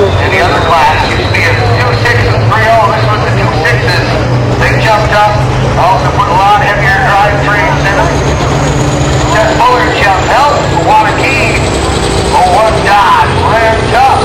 In the other class, used to be a 2.6 and 3.0. This was the 2.6s. They jumped up. Also put a lot heavier drivetrains in them. Just Fuller jumped out. Waukee. 01 Dodge. Revved up.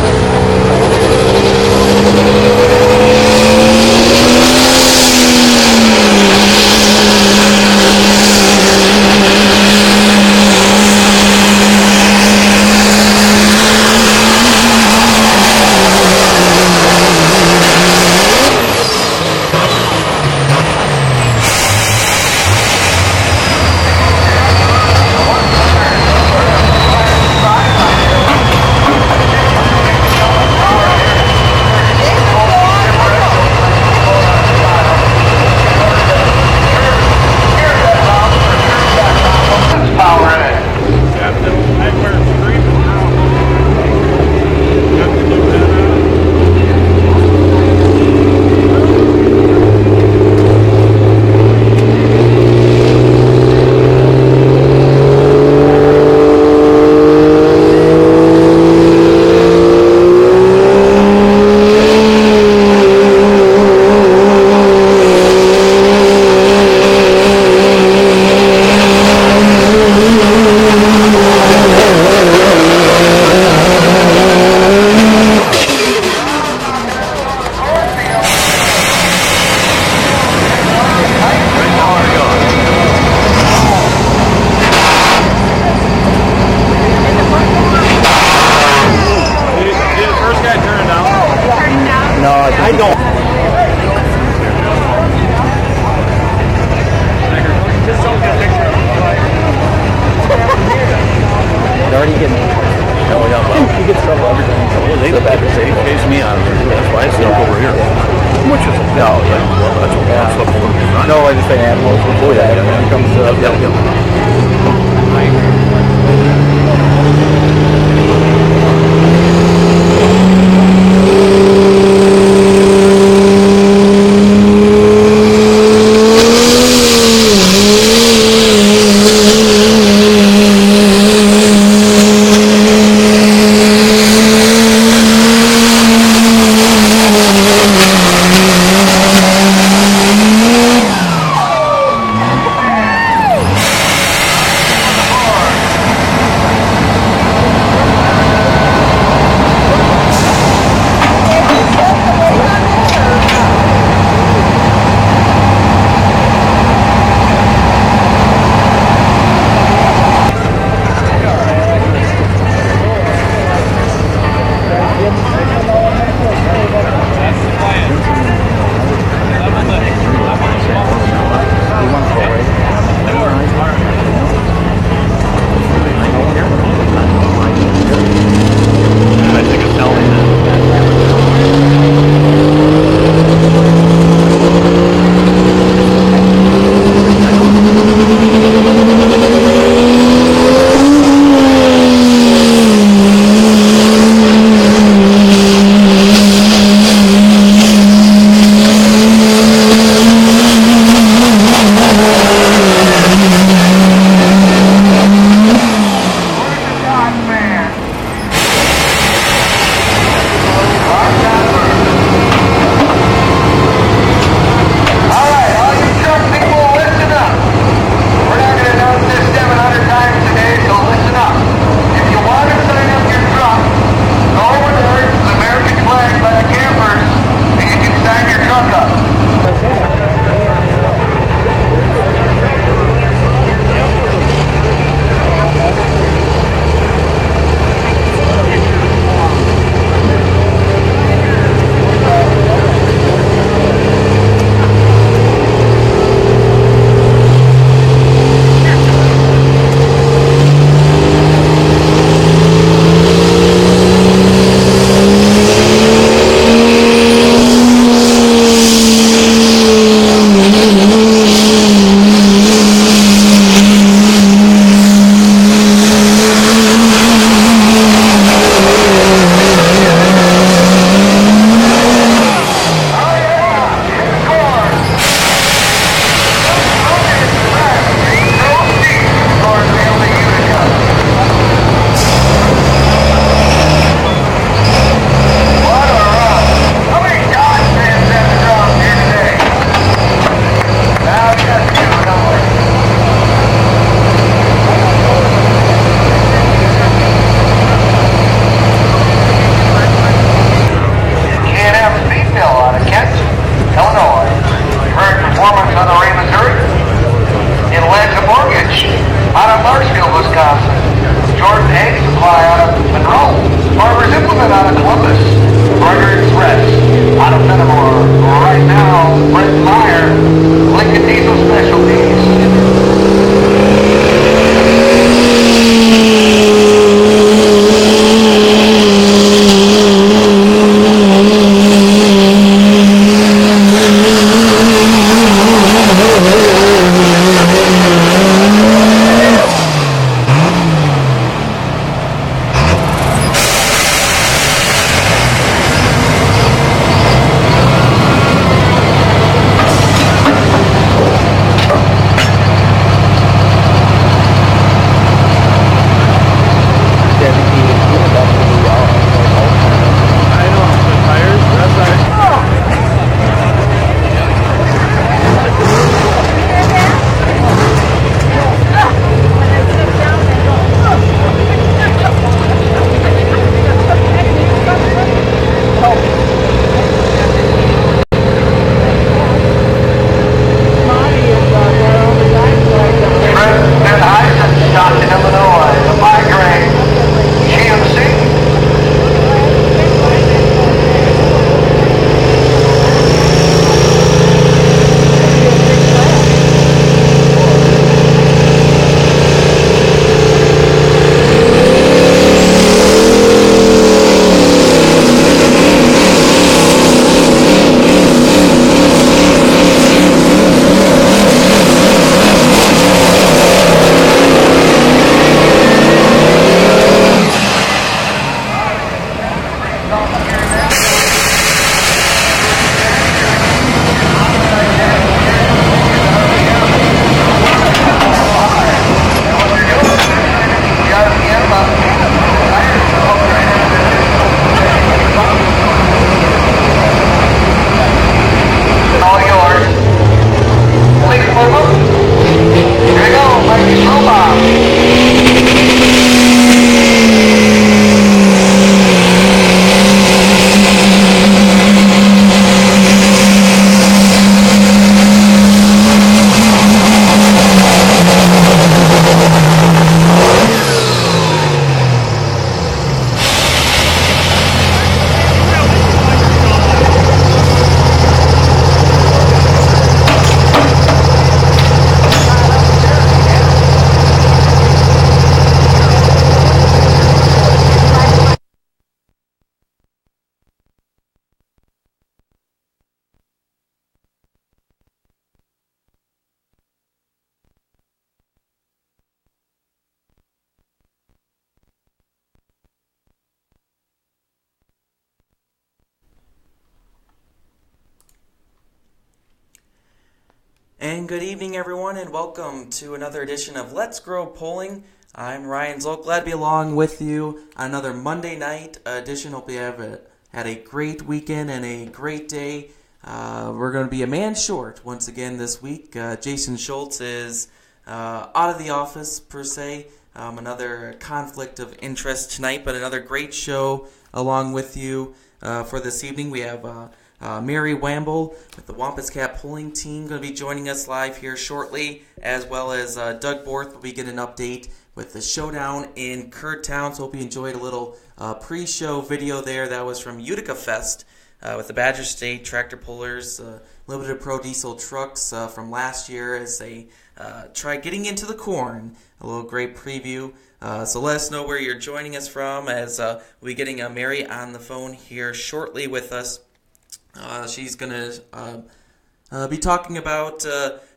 Wisconsin. Jordan Egg Supply out of Monroe. Farmers Implement out of Columbus. Burger Express out of Fenimore. Right now, Brett Meyer, Lincoln Diesel Specialties. And good evening, everyone, and welcome to another edition of Let's Grow Polling. I'm Ryan Zolk, glad to be along with you on another Monday night edition. Hope you have had a great weekend and a great day. We're going to be a man short once again this week. Jason Schultz is out of the office, per se. Another conflict of interest tonight, but another great show along with you for this evening. We have Mary Wamble with the Wampus Cat Polling Team going to be joining us live here shortly, as well as Doug Borth will be getting an update with the showdown in Kurdtown. So hope you enjoyed a little pre-show video there. That was from Utica Fest with the Badger State Tractor Pullers, Limited Pro Diesel trucks from last year as they try getting into the corn. A little great preview. So let us know where you're joining us from, as we'll be getting Mary on the phone here shortly with us. She's going to be talking about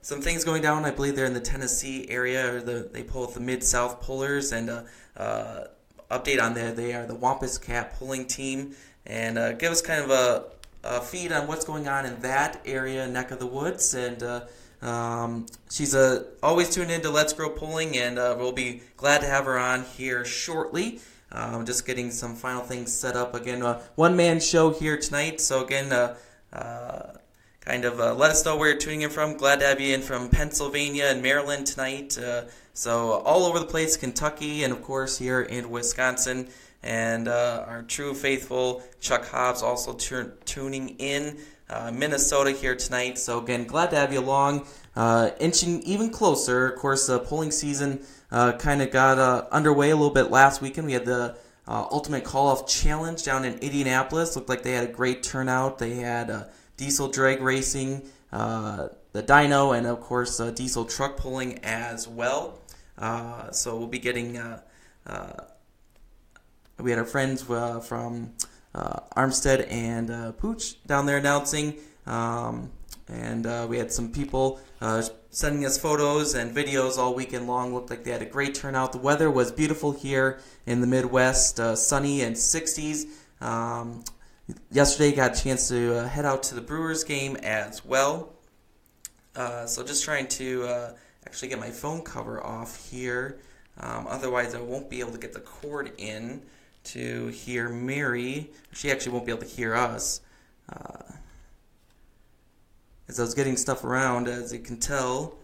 some things going down. I believe they're in the Tennessee area, or they pull the Mid-South Pullers, and update on that. They are the Wampus Cat Pulling Team, and give us kind of a feed on what's going on in that area, neck of the woods. And she's always tuned in to Let's Grow Polling, and we'll be glad to have her on here shortly. Just getting some final things set up. Again, one-man show here tonight. So again, let us know where you're tuning in from. Glad to have you in from Pennsylvania and Maryland tonight. So all over the place, Kentucky, and of course here in Wisconsin. And our true faithful Chuck Hobbs also tuning in Minnesota here tonight. So again, glad to have you along. Inching even closer. Of course, polling season kind of got underway a little bit last weekend. We had the Ultimate Call-Off Challenge down in Indianapolis. Looked like they had a great turnout. They had diesel drag racing, the dyno, and of course diesel truck pulling as well. So we'll be getting, we had our friends from Armstead and Pooch down there announcing, and we had some people sending us photos and videos all weekend long. Looked like they had a great turnout. The weather was beautiful here in the Midwest, sunny and 60s. Yesterday got a chance to head out to the Brewers game as well. So just trying to actually get my phone cover off here. Otherwise I won't be able to get the cord in to hear Mary. She actually won't be able to hear us. As I was getting stuff around, as you can tell,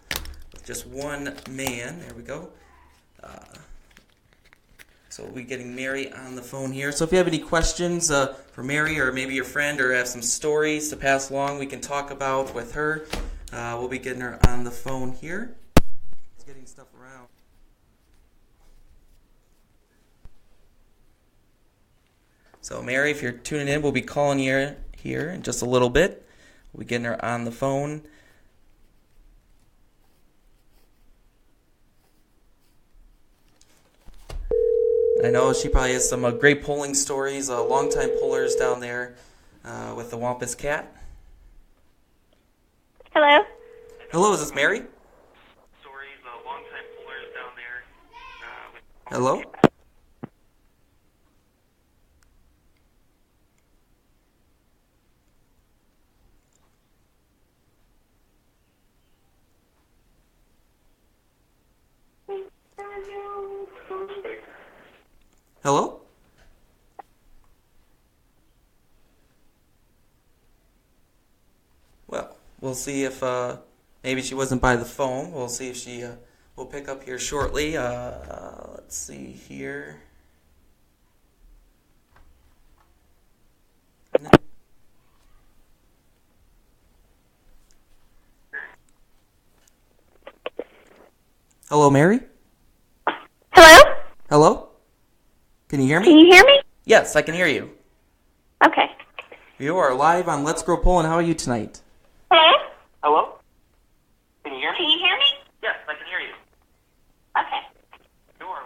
with just one man. There we go. So we'll be getting Mary on the phone here. So if you have any questions for Mary or maybe your friend or have some stories to pass along we can talk about with her, we'll be getting her on the phone here. Just getting stuff around. So Mary, if you're tuning in, we'll be calling you here in just a little bit. We'll be getting her on the phone. I know she probably has some great polling stories, longtime pollers down there with the Wampus Cat. Hello? Hello, is this Mary? Stories, longtime pollers down there. Hello? Hello? Well, we'll see if maybe she wasn't by the phone. We'll see if she will pick up here shortly. Let's see here. Hello, Mary? Hello? Hello? Can you hear me? Can you hear me? Yes, I can hear you. Okay. You are live on Let's Grow Poland. How are you tonight? Hello? Hello? Can you hear me? Can you hear me? Yes, I can hear you. Okay. You are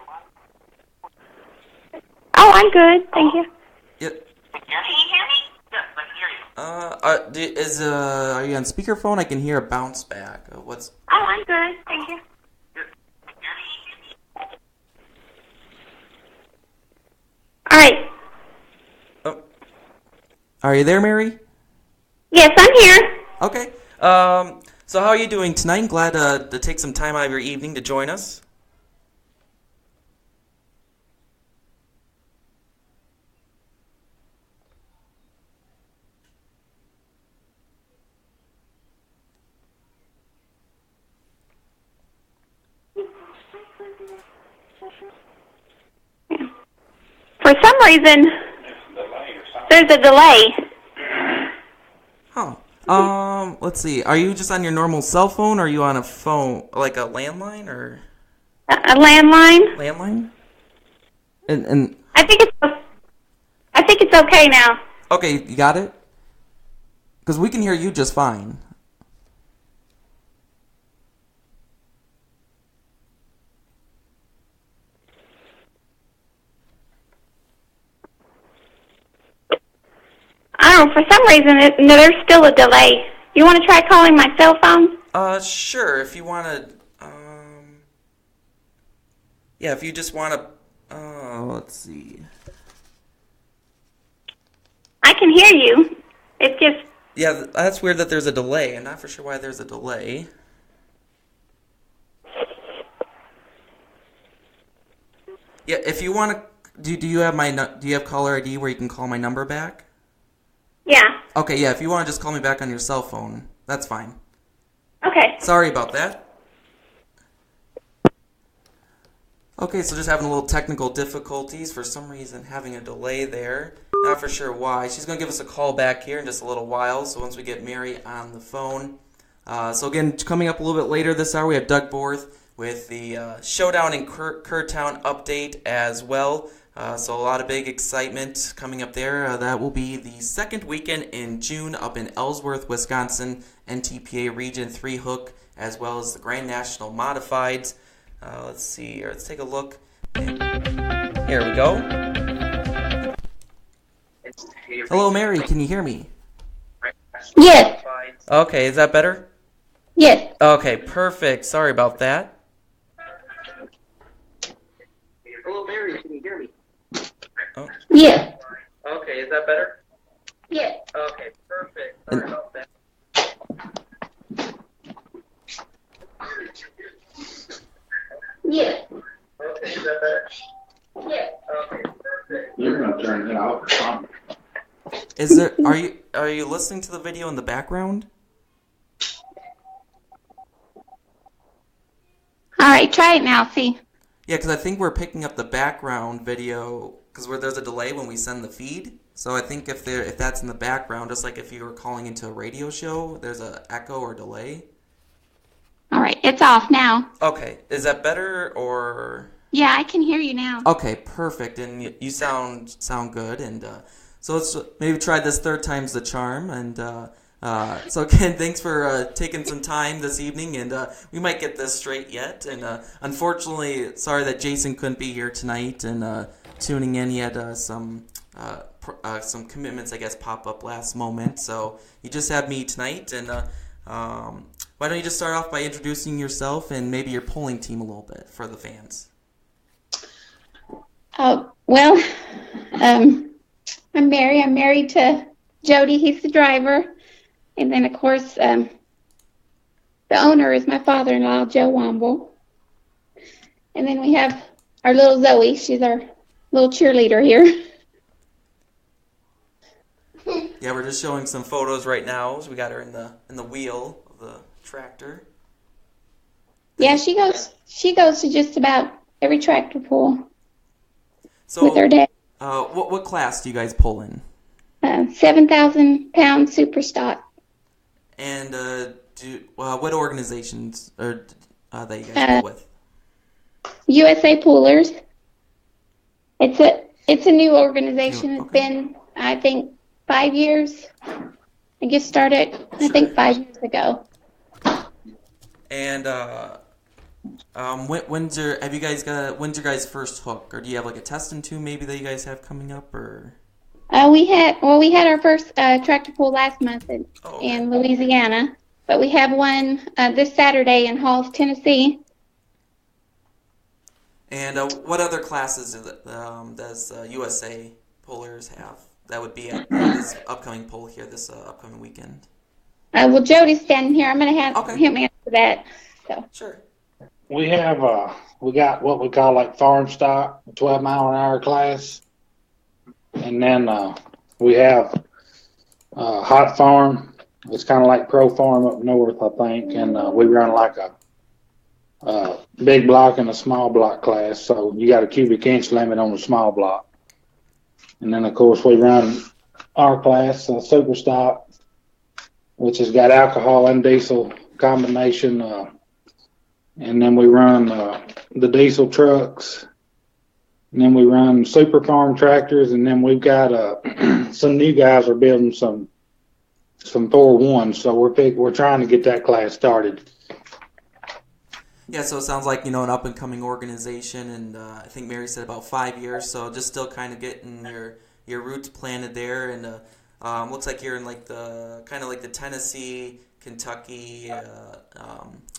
live. Oh, I'm good. Thank you. Yeah. Can you hear me? Yes, I can hear you. Are you on speakerphone? I can hear a bounce back. What's? Oh, I'm good. Thank you. All right. Oh. Are you there, Mary? Yes, I'm here. Okay. So how are you doing tonight? Glad to take some time out of your evening to join us. For some reason, there's a delay. Huh. Let's see. Are you just on your normal cell phone, or are you on a phone, like a landline, or? A landline? Landline? And I think it's okay now. okay, you got it? Because we can hear you just fine. I don't know, for some reason, there's still a delay. You want to try calling my cell phone? Sure, if you want to, yeah, if you just want to, let's see. I can hear you. It's just... Yeah, that's weird that there's a delay. I'm not for sure why there's a delay. Yeah, if you want to, do you have do you have caller ID where you can call my number back? Yeah. Okay, yeah, if you want to just call me back on your cell phone, that's fine. Okay. Sorry about that. Okay, so just having a little technical difficulties. For some reason, having a delay there. Not for sure why. She's going to give us a call back here in just a little while, so once we get Mary on the phone. So again, coming up a little bit later this hour, we have Doug Borth with the Showdown in Kerrtown update as well. So a lot of big excitement coming up there. That will be the second weekend in June up in Ellsworth, Wisconsin, NTPA Region 3 Hook, as well as the Grand National Modifieds. Let's see here. Let's take a look. Here we go. Hello, Mary. Can you hear me? Yes. Okay, is that better? Yes. Okay, perfect. Sorry about that. Hello, Mary. Can you hear me? Oh. Yes. Okay, is that better? Yes. Okay, perfect. Sorry about that. Yes. Okay, is that better? Yes. Okay, perfect. You're gonna turn it off. Is there? Are you listening to the video in the background? All right, try it now. See. Yeah, because I think we're picking up the background video because there's a delay when we send the feed. So I think if that's in the background, just like if you were calling into a radio show, there's a echo or delay. All right, it's off now. Okay, is that better or? Yeah, I can hear you now. Okay, perfect, and you sound good, and so let's maybe try this third time's the charm, and so again, thanks for taking some time this evening, and we might get this straight yet, and unfortunately, sorry that Jason couldn't be here tonight, and tuning in, he had some commitments, I guess, pop up last moment, so you just have me tonight, and why don't you just start off by introducing yourself and maybe your polling team a little bit for the fans? Well, I'm Mary. I'm married to Jody. He's the driver. And then, of course, the owner is my father-in-law, Joe Wamble. And then we have our little Zoe. She's our little cheerleader here. Yeah, we're just showing some photos right now. So we got her in the wheel of the tractor. Yeah, she goes to just about every tractor pull So, with her dad. What class do you guys pull in? 7,000-pound super stock. And what organizations are that you guys pull with? USA Pullers. It's a new organization. It's Okay. been, I think, 5 years. I guess started, I think, 5 years ago. And when's your guys' first hook, or do you have like a test and two maybe that you guys have coming up, or? We had our first tractor pull last month in Louisiana, but we have one this Saturday in Halls, Tennessee. And what other classes does USA Pullers have? That would be at this upcoming pull here this upcoming weekend. Well, Jody's standing here. I'm going to have him answer that. So. Sure. We got what we call like farm stock, 12-mile-an-hour class, and then we have hot farm. It's kind of like pro farm up north, I think, and we run like a big block and a small block class. So you got a cubic inch limit on the small block, and then of course we run our class, super stock, which has got alcohol and diesel combination. And then we run the diesel trucks. And then we run super farm tractors. And then we've got some new guys are building some 4-1. So we're trying to get that class started. Yeah, so it sounds like, an up-and-coming organization. And I think Mary said about 5 years. So just still kind of getting your roots planted there. And looks like you're in like the Tennessee, Kentucky.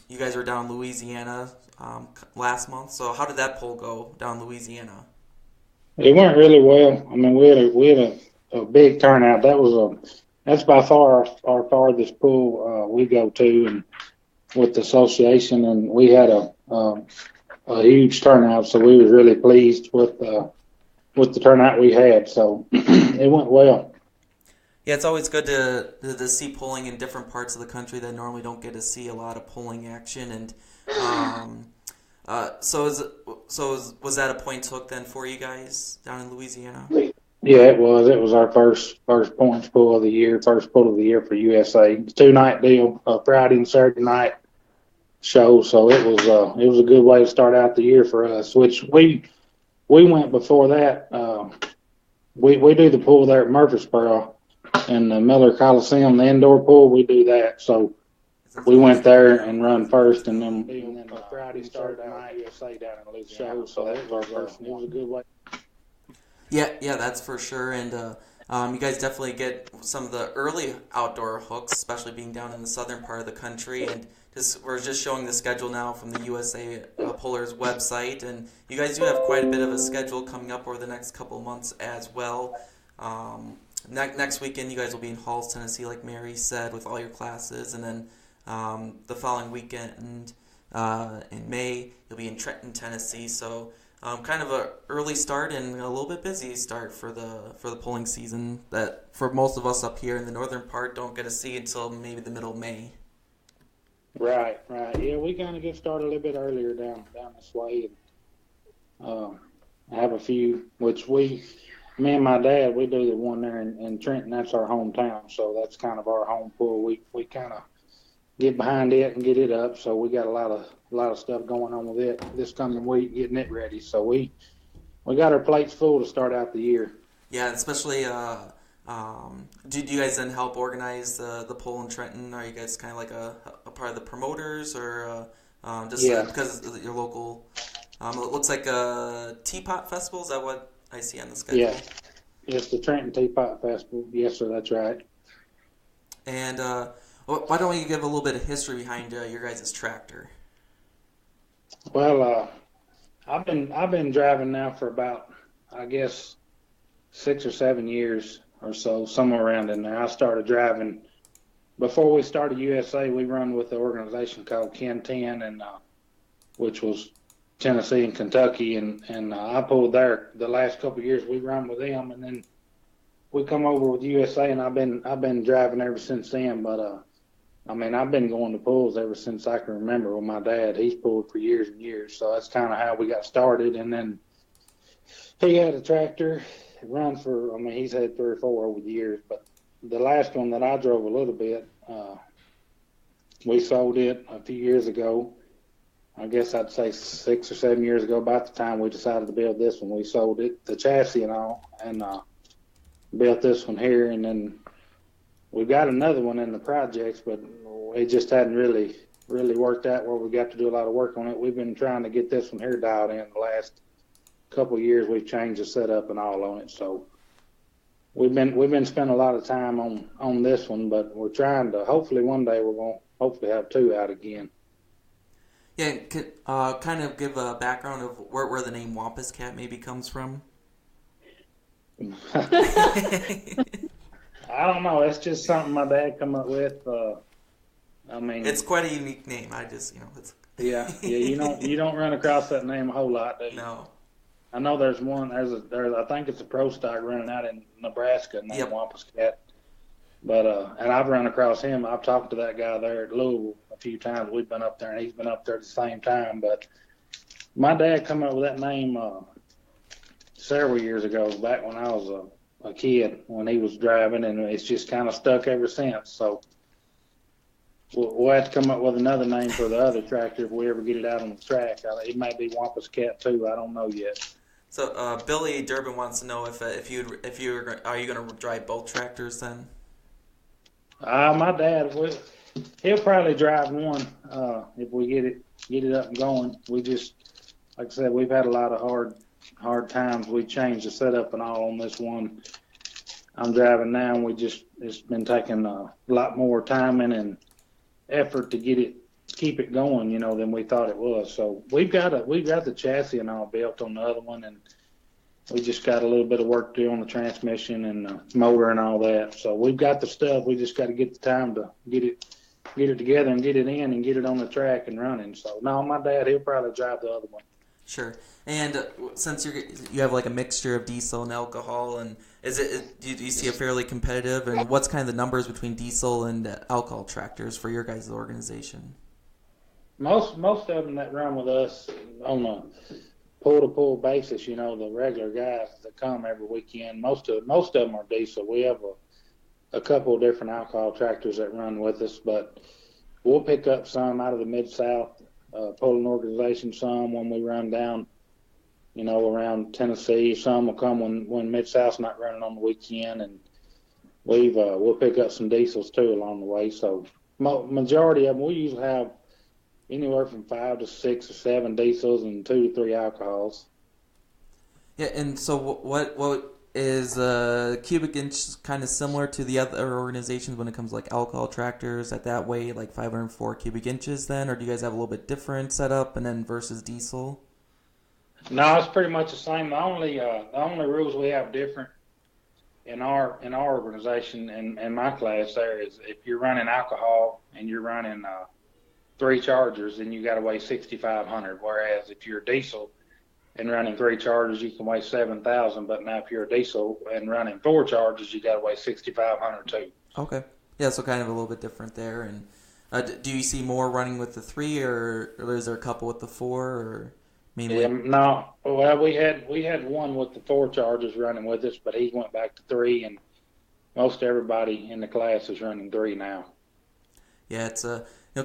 You guys were down Louisiana last month. So how did that poll go down Louisiana? It went really well. I mean, we had a big turnout. That's by far our farthest pool we go to, and with the association, and we had a huge turnout. So we was really pleased with the turnout we had. So it went well. Yeah, it's always good to see polling in different parts of the country that normally don't get to see a lot of polling action. And so was that a points hook then for you guys down in Louisiana? Yeah, it was. It was our first points pull of the year, first pull of the year for USA. 2-night deal, Friday and Saturday night show. So it was a good way to start out the year for us. Which we went before that. We do the pool there at Murfreesboro in the Miller Coliseum, the indoor pool. We do that. So we went there and run first, and then Friday started out USA down in Louisiana. So that was our first. It was a good way. Yeah, that's for sure. And you guys definitely get some of the early outdoor hooks, especially being down in the southern part of the country. And we're just showing the schedule now from the USA Polar's website, and you guys do have quite a bit of a schedule coming up over the next couple of months as well. Next weekend, you guys will be in Halls, Tennessee, like Mary said, with all your classes, and then the following weekend in May, you'll be in Trenton, Tennessee. So kind of a early start and a little bit busy start for the polling season that for most of us up here in the northern part don't get to see until maybe the middle of May. Right. Yeah, we kind of get started a little bit earlier down this way. And, I have a few, which me and my dad, we do the one there in Trenton. That's our hometown, so that's kind of our home pool. We kind of get behind it and get it up. So we got a lot of stuff going on with it this coming week, getting it ready. So we got our plates full to start out the year. Yeah, especially. Do you guys then help organize the poll in Trenton? Are you guys kind of like a part of the promoters, or just because of your local? It looks like a Teapot Festival. Is that what I see on the schedule? Yeah, it's the Trenton Teapot Festival. Yes, sir, that's right. And why don't you give a little bit of history behind your guys' tractor? Well, I've been driving now for about, I guess, 6 or 7 years or so, somewhere around in there. I started driving before we started USA. We run with the organization called Ken 10, and which was Tennessee and Kentucky, and I pulled there the last couple of years. We run with them, and then we come over with USA, and I've been driving ever since then. But I've been going to pulls ever since I can remember with my dad. He's pulled for years and years, so that's kind of how we got started. And then he had a tractor. Run for, he's had 3 or 4 over the years, but the last one that I drove a little bit, we sold it a few years ago. I guess I'd say 6 or 7 years ago, about the time we decided to build this one. We sold it, the chassis and all, and built this one here. And then we got another one in the projects, but it just hadn't really worked out where we got to do a lot of work on it. We've been trying to get this one here dialed in the last couple of years. We've changed the setup and all on it, so we've been spending a lot of time on this one, but we're trying to, hopefully one day we're going to hopefully have 2 out again. Yeah, could kind of give a background of where the name Wampus Cat maybe comes from. I don't know, it's just something my dad come up with. It's quite a unique name. I just it's yeah you don't run across that name a whole lot, do you? No. I know there's one. I think it's a pro stock running out in Nebraska named Wampus Cat. But and I've run across him. I've talked to that guy there at Louisville a few times. We've been up there, and he's been up there at the same time. But my dad come up with that name several years ago, back when I was a kid, when he was driving, and it's just kind of stuck ever since. So we'll have to come up with another name for the other tractor if we ever get it out on the track. It might be Wampus Cat too. I don't know yet. So Billy Durbin wants to know if are you going to drive both tractors then? My dad, he'll probably drive one if we get it up and going. We just, like I said, we've had a lot of hard times. We changed the setup and all on this one I'm driving now, and it's been taking a lot more timing and effort to keep it going, than we thought it was. So we've got the chassis and all built on the other one, and we just got a little bit of work to do on the transmission and the motor and all that. So we've got the stuff. We just got to get the time to get it together and get it in and get it on the track and running. So no, my dad, he'll probably drive the other one. Sure. And since you have like a mixture of diesel and alcohol, and do you see it fairly competitive? And what's kind of the numbers between diesel and alcohol tractors for your guys' organization? Most of them that run with us on pull-to-pull basis. You know, the regular guys that come every weekend, most of them are diesel. We have a couple of different alcohol tractors that run with us, but we'll pick up some out of the Mid-South pulling organization, some when we run down, you know, around Tennessee. Some will come when Mid-South's not running on the weekend, and we'll pick up some diesels too along the way. So majority of them, we usually have anywhere from 5 to 6 or 7 diesels and 2 to 3 alcohols. Yeah, and so what is cubic inch kind of similar to the other organizations when it comes to like alcohol tractors at that way, like 504 cubic inches then, or do you guys have a little bit different setup and then versus diesel? No, it's pretty much the same. The only rules we have different in our organization and my class there is if you're running alcohol and you're running 3 chargers, then you got to weigh 6,500. Whereas if you're diesel and running 3 chargers, you can weigh 7,000. But now if you're a diesel and running 4 chargers, you got to weigh 6,500 too. Okay. Yeah, so kind of a little bit different there. And do you see more running with the 3, or is there a couple with the 4, or mainly? Yeah, no. Well, we had one with the 4 chargers running with us, but he went back to 3, and most everybody in the class is running 3 now. Yeah, it's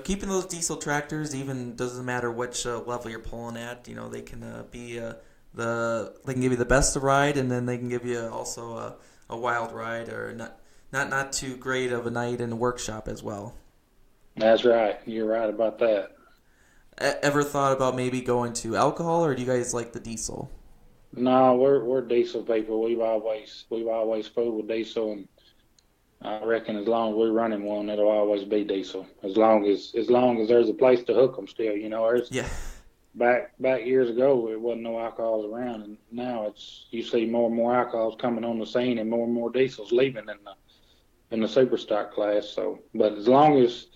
keeping those diesel tractors, even doesn't matter which level you're pulling at. You know, they can be they can give you the best of ride, and then they can give you also a wild ride, or not too great of a night in the workshop as well. That's right. You're right about that. Ever thought about maybe going to alcohol, or do you guys like the diesel? No, we're diesel people. We've always fooled with diesel, and I reckon as long as we're running one, it'll always be diesel. As long as there's a place to hook them still, you know. Yeah. Back years ago, there wasn't no alcohols around, and now you see more and more alcohols coming on the scene, and more diesels leaving in the super stock class. So, but as long as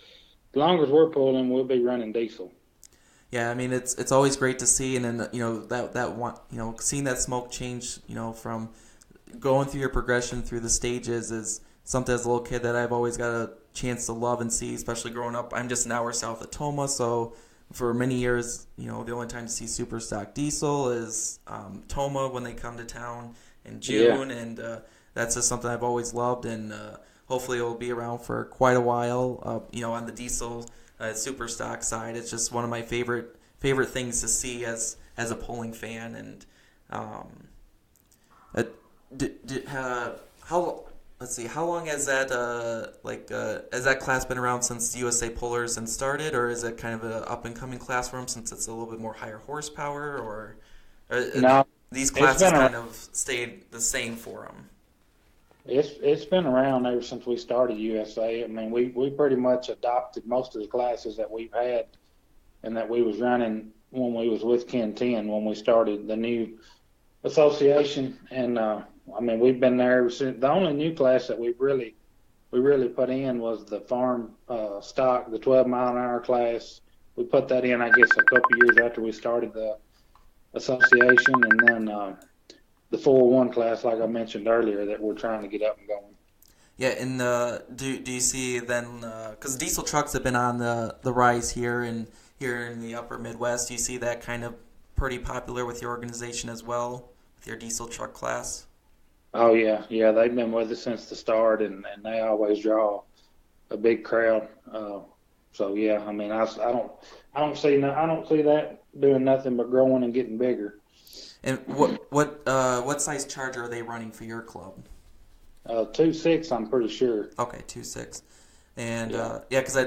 we're pulling, we'll be running diesel. Yeah, I mean it's always great to see, and then that one, seeing that smoke change, from going through your progression through the stages is something as a little kid that I've always got a chance to love and see, especially growing up. I'm just an hour south of Toma, so for many years, the only time to see super stock diesel is Toma when they come to town in June, and that's just something I've always loved, and hopefully it will be around for quite a while. On the diesel super stock side, it's just one of my favorite things to see as a polling fan. And how long has that has that class been around since USA Pullers and started, or is it kind of an up and coming class for them since it's a little bit more higher horsepower, or no, these classes kind of stayed the same for them? It's been around ever since we started USA. I mean, we pretty much adopted most of the classes that we've had and that we was running when we was with Ken 10 when we started the new association. And I mean, we've been there ever since. The only new class that we really put in was the farm stock, the 12-mile-an-hour class. We put that in, I guess, a couple years after we started the association, and then the 401 class, like I mentioned earlier, that we're trying to get up and going. Yeah, and do you see then, because diesel trucks have been on the rise here in the upper Midwest, do you see that kind of pretty popular with your organization as well, with your diesel truck class? Oh, yeah, they've been with us since the start, and they always draw a big crowd. So, yeah, I mean, I don't see that doing nothing but growing and getting bigger. And what size charger are they running for your club? 2.6, I'm pretty sure. Okay, 2.6, and because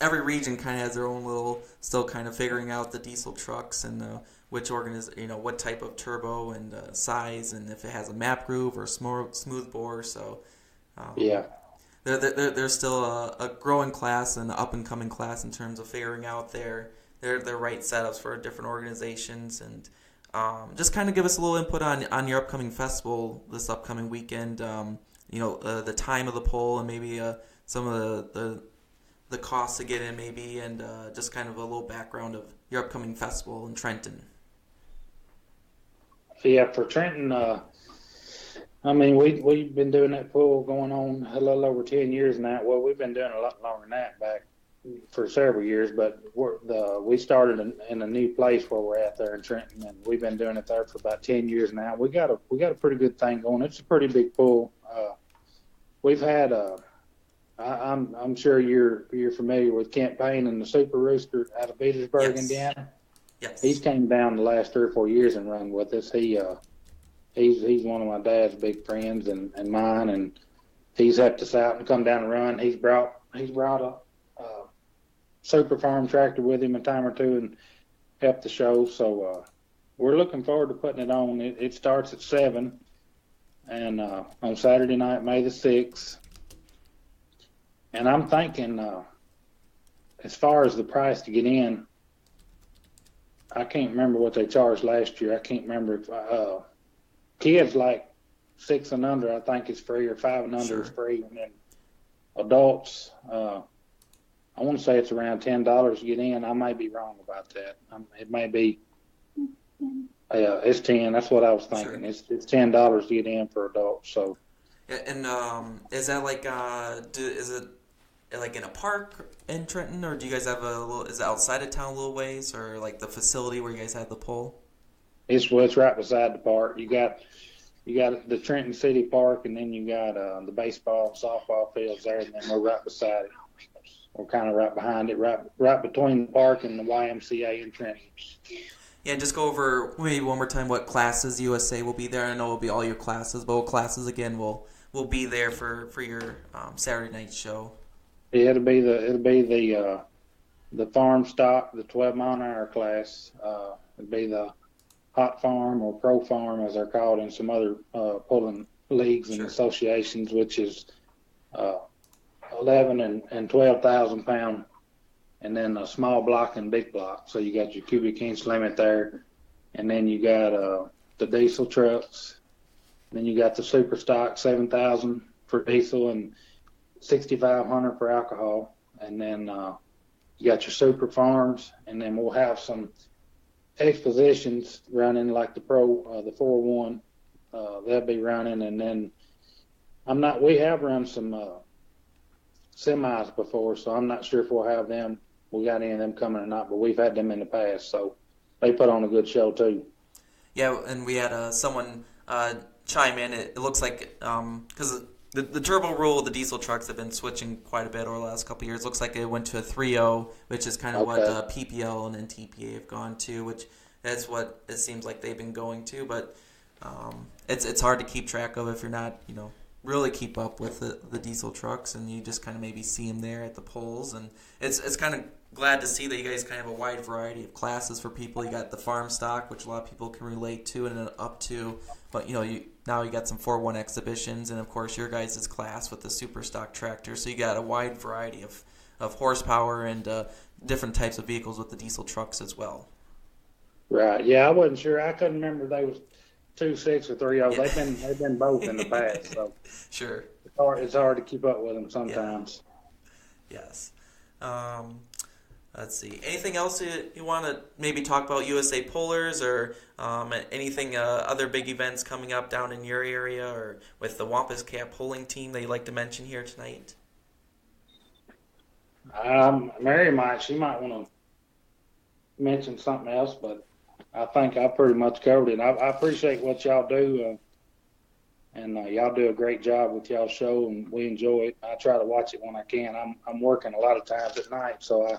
every region kind of has their own little, still kind of figuring out the diesel trucks and which what type of turbo and size, and if it has a map groove or smooth bore. So there's still a growing class and an up and coming class in terms of figuring out their right setups for different organizations. And just kind of give us a little input on your upcoming festival this upcoming weekend. The time of the poll and maybe some of the costs to get in, maybe, and just kind of a little background of your upcoming festival in Trenton. Yeah, for Trenton, I mean, we've been doing that pool going on a little over 10 years now. Well, we've been doing a lot longer than that. for several years, but we started in a new place where we're at there in Trenton, and we've been doing it there for about 10 years now. We got a pretty good thing going. It's a pretty big pool. We've had I'm sure you're familiar with Kent Payne and the Super Rooster out of Petersburg, Yes. Indiana. Yes. He's came down the last 3 or 4 years and run with us. He's one of my dad's big friends and mine, and he's helped us out and come down and run. He's brought a Super Farm tractor with him a time or two and helped the show. So we're looking forward to putting it on. It starts at 7, and on Saturday night, May the 6th. And I'm thinking, as far as the price to get in, I can't remember what they charged last year. I can't remember if kids like 6 and under, I think is free, or 5 and under is free, and then adults, I want to say it's around $10 to get in. I may be wrong about that. It may be. It's 10. That's what I was thinking. Sure. It's $10 to get in for adults. So. And is that like is it like in a park in Trenton, or do you guys have is it outside of town a little ways, or like the facility where you guys have the pole? It's right beside the park. You got the Trenton City Park, and then you got the baseball and softball fields there, and then we're right beside it. We're kind of right behind it, right between the park and the YMCA in Trenton. Yeah, just go over maybe one more time what classes USA will be there. I know it'll be all your classes, but what classes again will be there for your Saturday night show? Yeah, it'll be the farm stock, the 12-mile-an-hour class. It'll be the hot farm or pro farm, as they're called in some other pulling leagues and associations, which is 11 and 12,000 pound, and then a small block and big block. So you got your cubic inch limit there, and then you got the diesel trucks. Then you got the super stock 7,000 for diesel and 6,500 for alcohol, and then you got your super farms, and then we'll have some expositions running like the pro, the 4-1. They'll be running, and then we have run some semis before, so I'm not sure if we'll have them. We got any of them coming or not, but we've had them in the past, so they put on a good show too. Yeah, and we had someone chime in. It looks like because the turbo rule, the diesel trucks have been switching quite a bit over the last couple of years. Looks like it went to a 3.0, which is kind of what PPL and then TPA have gone to, which that's what it seems like they've been going to. But it's hard to keep track of if you're not, really keep up with the diesel trucks, and you just kind of maybe see them there at the polls. And it's kind of glad to see that you guys kind of have a wide variety of classes for people. You got the farm stock, which a lot of people can relate to, and then up to, but now you got some 4-1 exhibitions, and of course your guys' class with the super stock tractor. So you got a wide variety of horsepower and different types of vehicles with the diesel trucks as well. Right. Yeah, I wasn't sure. I couldn't remember if they was 2.6 or 3.0. Yeah. They've been both in the past. So sure. It's hard to keep up with them sometimes. Yeah. Yes. Let's see. Anything else you want to maybe talk about USA Polars, or anything other big events coming up down in your area, or with the Wampus Cat polling team that you'd like to mention here tonight? Mary she might want to mention something else, but I think I pretty much covered it. I appreciate what y'all do, and y'all do a great job with y'all's show, and we enjoy it. I try to watch it when I can. I'm working a lot of times at night, so I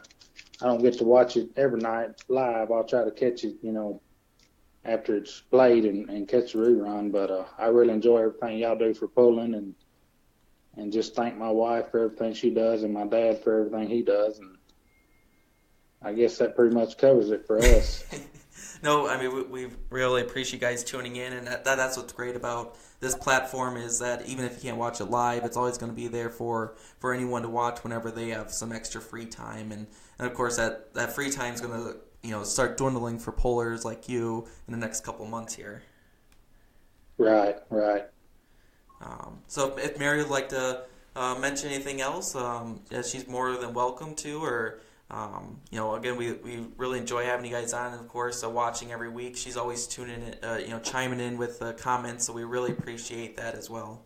don't get to watch it every night live. I'll try to catch it, after it's played and catch the rerun. But I really enjoy everything y'all do for pulling, and just thank my wife for everything she does, and my dad for everything he does. And I guess that pretty much covers it for us. No, I mean, we really appreciate you guys tuning in, and that's what's great about this platform, is that even if you can't watch it live, it's always going to be there for anyone to watch whenever they have some extra free time. And of course, that free time is going to start dwindling for pullers like you in the next couple months here. Right. So if Mary would like to mention anything else, she's more than welcome to, or again, we really enjoy having you guys on, and of course, watching every week. She's always tuning in, chiming in with comments, so we really appreciate that as well.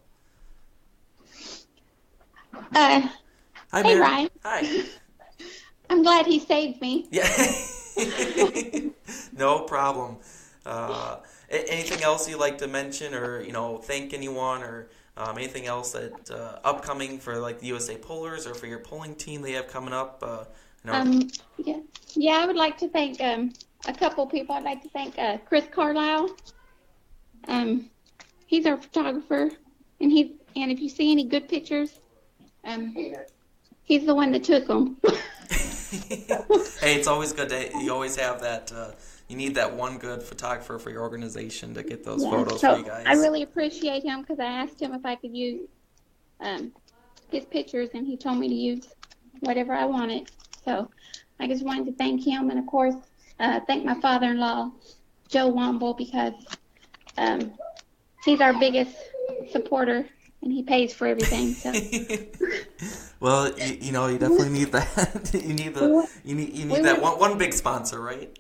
Hi, Mary. hey, Ryan. Hi. I'm glad he saved me. Yeah. No problem. Anything else you'd like to mention, or thank anyone, or anything else that upcoming for like the USA Polars or for your polling team they have coming up? Yeah, yeah. I would like to thank a couple people. I'd like to thank Chris Carlisle. He's our photographer, and if you see any good pictures, he's the one that took them. Hey, it's always good to you always have that. You need that one good photographer for your organization to get those photos so for you guys. I really appreciate him because I asked him if I could use his pictures, and he told me to use whatever I wanted. So I just wanted to thank him, and of course thank my father-in-law, Joe Wamble, because he's our biggest supporter, and he pays for everything. So. Well, you definitely need that. you need that one big sponsor, right?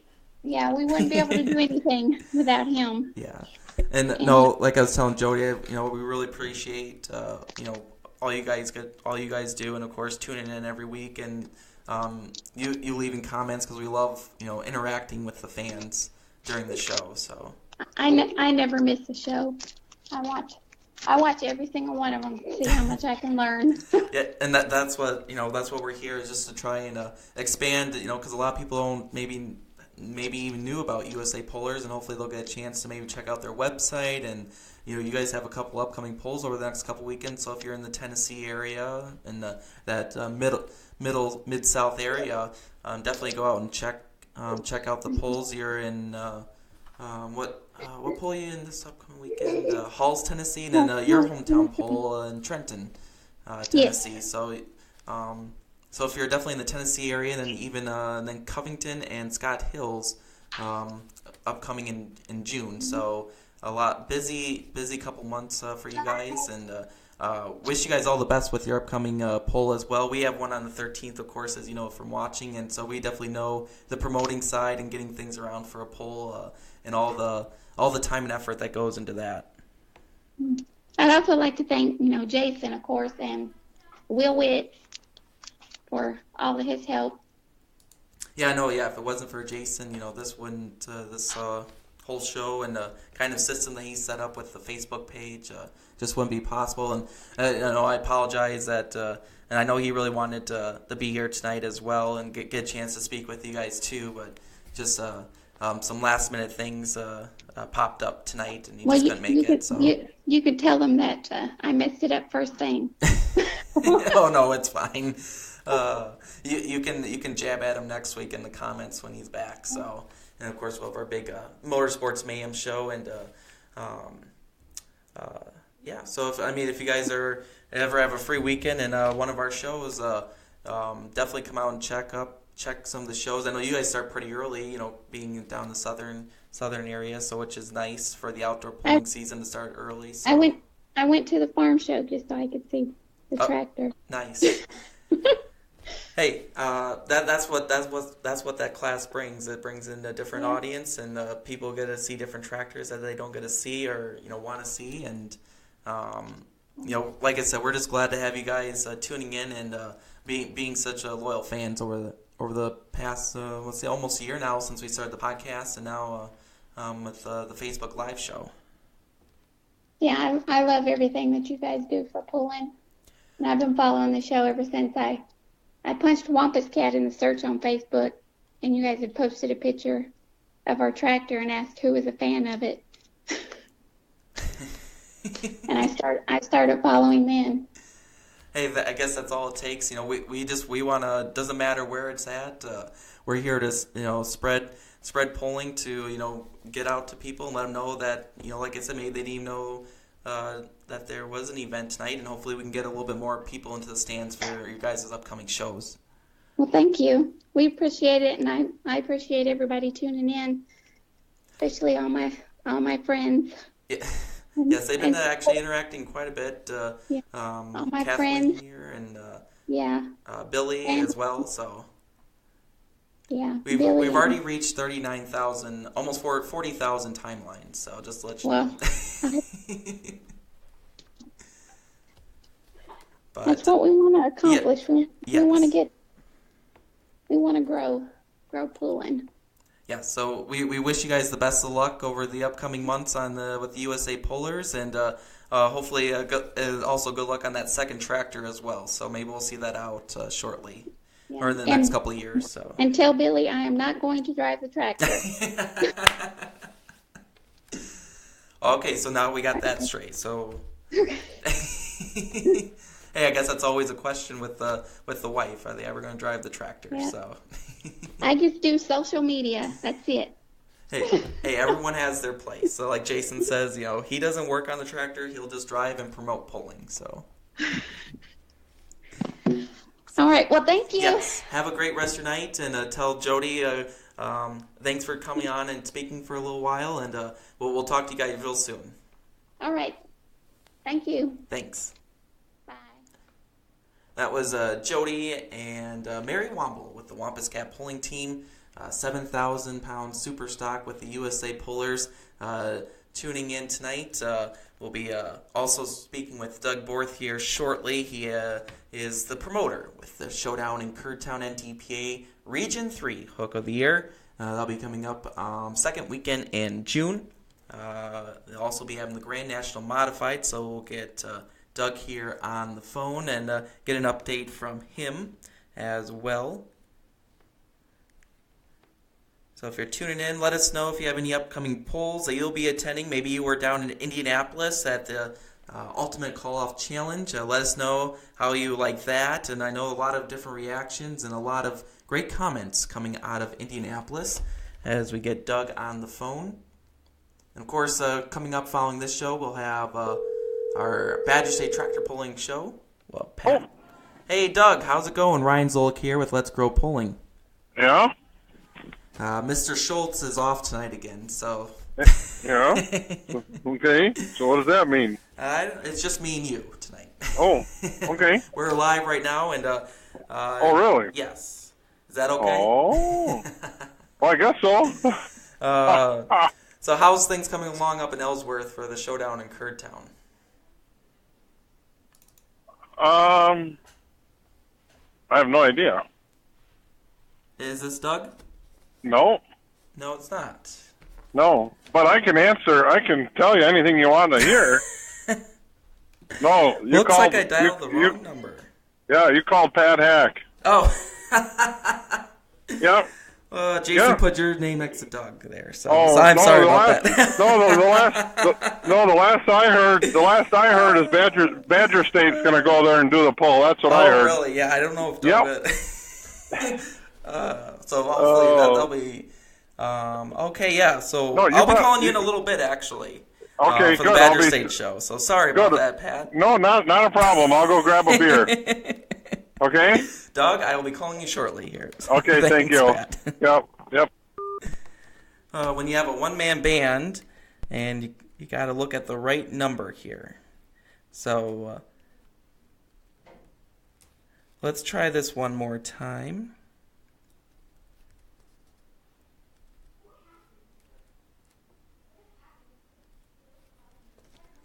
Yeah, we wouldn't be able to do anything without him. Yeah, and no, like I was telling Jody, we really appreciate all you guys do, and of course tuning in every week, and you leaving comments because we love interacting with the fans during the show. So I never miss a show. I watch every single one of them to see how much I can learn. Yeah, and that's what we're here, is just to try and expand, because a lot of people don't maybe even knew about USA Polars, and hopefully they'll get a chance to maybe check out their website. And you guys have a couple upcoming polls over the next couple weekends, so if you're in the Tennessee area and that mid-south area, definitely go out and check out the polls. You're in what poll are you in this upcoming weekend? Halls, Tennessee, and then your hometown poll in Trenton, Tennessee. Yes. So if you're definitely in the Tennessee area, then even then Covington and Scott Hills, upcoming in June. So a lot busy couple months for you guys, and wish you guys all the best with your upcoming poll as well. We have one on the 13th, of course, as you know from watching, and so we definitely know the promoting side and getting things around for a poll, and all the time and effort that goes into that. I'd also like to thank Jason, of course, and Will Witt for all of his help. Yeah, I know. Yeah, if it wasn't for Jason, this wouldn't this whole show and the kind of system that he set up with the Facebook page just wouldn't be possible. And I apologize that, and I know he really wanted to be here tonight as well and get a chance to speak with you guys too, but just some last minute things popped up tonight, and he just couldn't make it. So you could tell him that I messed it up first thing. Oh no, it's fine. You can jab at him next week in the comments when he's back. So, and of course we'll have our big Motorsports Mayhem show, and yeah. So if you guys ever have a free weekend and one of our shows, definitely come out and check some of the shows. I know you guys start pretty early, being down the southern area, so which is nice for the outdoor pulling season to start early. So. I went to the farm show just so I could see the tractor. Nice. Hey, that's what that class brings. It brings in a different audience, and people get to see different tractors that they don't get to see or want to see. And like I said, we're just glad to have you guys tuning in and being such a loyal fans over the past let's say almost a year now since we started the podcast, and now with the Facebook Live show. Yeah, I love everything that you guys do for pulling, and I've been following the show ever since I punched Wampus Cat in the search on Facebook, and you guys had posted a picture of our tractor and asked who was a fan of it. And I started following then. Hey, I guess that's all it takes. We want to. Doesn't matter where it's at. We're here to spread polling to get out to people and let them know that like I said, maybe they didn't even know that there was an event tonight, and hopefully we can get a little bit more people into the stands for your guys' upcoming shows. Well, thank you. We appreciate it, and I appreciate everybody tuning in, especially all my friends. Yeah. Yes, they've been actually interacting quite a bit. All my Kathleen friends here and and Billy as well. So yeah, we've already reached 39,000, almost 40,000 timelines. So just to let you know. But, that's what we want to accomplish. We want to get we want to grow pulling. Yeah, so we wish you guys the best of luck over the upcoming months on with the USA Pullers, and hopefully also good luck on that second tractor as well. So maybe we'll see that out shortly, Yeah. or in the next couple of years. So. And tell Billy I am not going to drive the tractor. Okay, so now we got that straight. So, hey, I guess that's always a question with the wife. Are they ever going to drive the tractor? Yeah. So. I just do social media. That's it. Hey, everyone has their place. So like Jason says, he doesn't work on the tractor. He'll just drive and promote pulling. So. All right. Well, thank you. Yes. Have a great rest of your night, and tell Jody thanks for coming on and speaking for a little while, and we'll talk to you guys real soon. All right. Thank you. Thanks. Bye. That was Jody and Mary Wamble with the Wampus Cat Pulling Team, 7,000-pound super stock with the USA Pullers. Tuning in tonight, we'll be also speaking with Doug Borth here shortly. He is the promoter with the Showdown in Kurdtown NTPA Region 3 Hook of the Year. That'll be coming up second weekend in June. They'll also be having the Grand National Modified, so we'll get Doug here on the phone and get an update from him as well. So if you're tuning in, let us know if you have any upcoming polls that you'll be attending. Maybe you were down in Indianapolis at the Ultimate Call-Off Challenge. Let us know how you like that. And I know a lot of different reactions and a lot of great comments coming out of Indianapolis as we get Doug on the phone. And of course, coming up following this show, we'll have our Badger State Tractor Pulling Show. Well, Pat. Oh. Hey, Doug, how's it going? Ryan Zolik here with Let's Grow Pulling. Yeah? Mr. Schultz is off tonight again, so... Yeah? Okay, so what does that mean? It's just me and you tonight. Oh, okay. We're live right now, and... oh, really? Yes. Is that okay? Oh. Well, I guess so. So how's things coming along up in Ellsworth for the Showdown in Kurdtown? I have no idea. Is this Doug? No. No, it's not. No, but I can tell you anything you want to hear. No, you Looks called, like I dialed the wrong number. Yeah, you called Pat Hack. Oh. Yep. Jason put your name next to Doug there, so I'm sorry about that. The last I heard is Badger State's going to go there and do the poll. That's what I heard. Oh, really? Yeah, I don't know if Doug. So hopefully that'll be okay. Yeah, so I'll be calling you in a little bit, actually. Okay, for good. the Badger State show. So sorry about that, Pat. No, not a problem. I'll go grab a beer. Okay? Doug, I will be calling you shortly here. Okay, thank you. Pat. Yep. When you have a one-man band, and you got to look at the right number here. So let's try this one more time.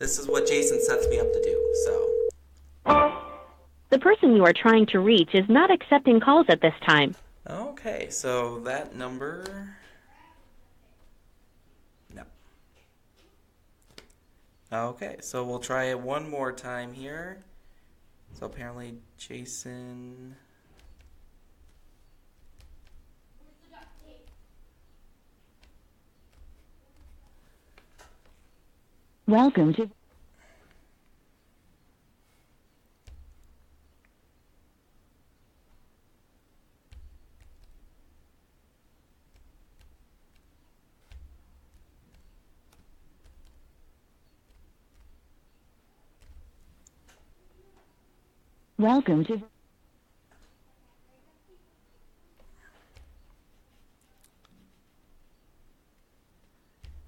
This is what Jason sets me up to do, so. The person you are trying to reach is not accepting calls at this time. Okay, so that number... No. Okay, so we'll try it one more time here. So apparently Jason... Welcome to... Welcome to...